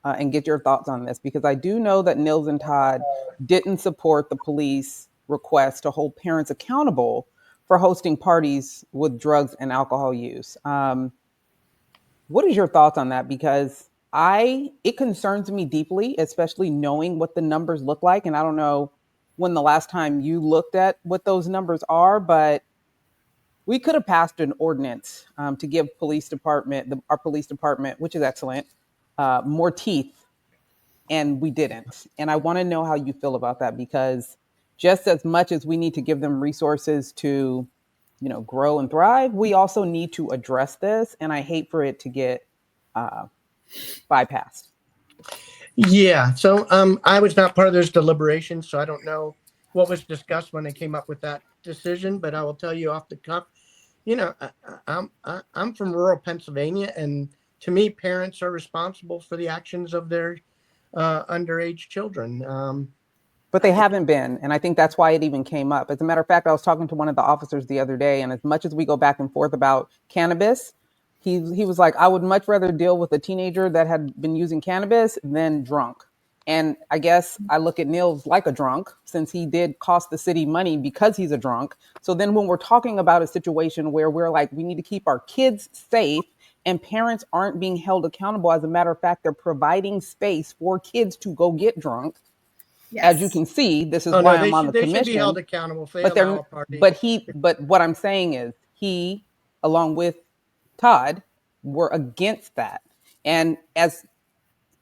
and get your thoughts on this, because I do know that Nils and Todd didn't support the police request to hold parents accountable for hosting parties with drugs and alcohol use. What is your thoughts on that? Because it concerns me deeply, especially knowing what the numbers look like. And I don't know when the last time you looked at what those numbers are, but we could have passed an ordinance to give our police department, which is excellent, more teeth, and we didn't. And I want to know how you feel about that, because just as much as we need to give them resources to, grow and thrive, we also need to address this. And I hate for it to get uh, bypassed. Yeah. So I was not part of those deliberations, so I don't know what was discussed when they came up with that decision. But I will tell you off the cuff, I'm from rural Pennsylvania, and to me, parents are responsible for the actions of their underage children. But they haven't been. And I think that's why it even came up. As a matter of fact, I was talking to one of the officers the other day, and as much as we go back and forth about cannabis, he was like, I would much rather deal with a teenager that had been using cannabis than drunk. And I guess I look at Nils like a drunk, since he did cost the city money because he's a drunk. So then when we're talking about a situation where we're like, we need to keep our kids safe and parents aren't being held accountable, as a matter of fact, they're providing space for kids to go get drunk. Yes. As you can see, this is why I'm on the commission. They should be held accountable if they but allow a party. But what I'm saying is, he, along with Todd, were against that. And as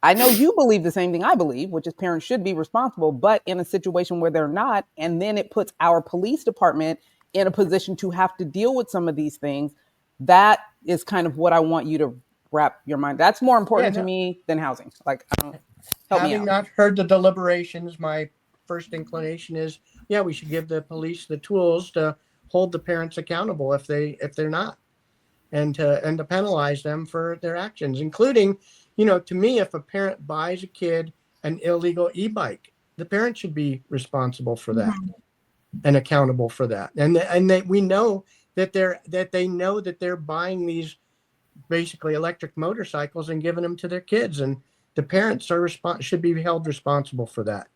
I know, you believe the same thing I believe, which is parents should be responsible, but in a situation where they're not, and then it puts our police department in a position to have to deal with some of these things. That is kind of what I want you to wrap your mind. That's more important to me than housing. Like, having not heard the deliberations, my first inclination is, we should give the police the tools to hold the parents accountable if they're not, and to penalize them for their actions, including, to me, if a parent buys a kid an illegal e-bike, the parent should be responsible for that and accountable for that. And we know that they know that they're buying these basically electric motorcycles and giving them to their kids, and the parents should be held responsible for that.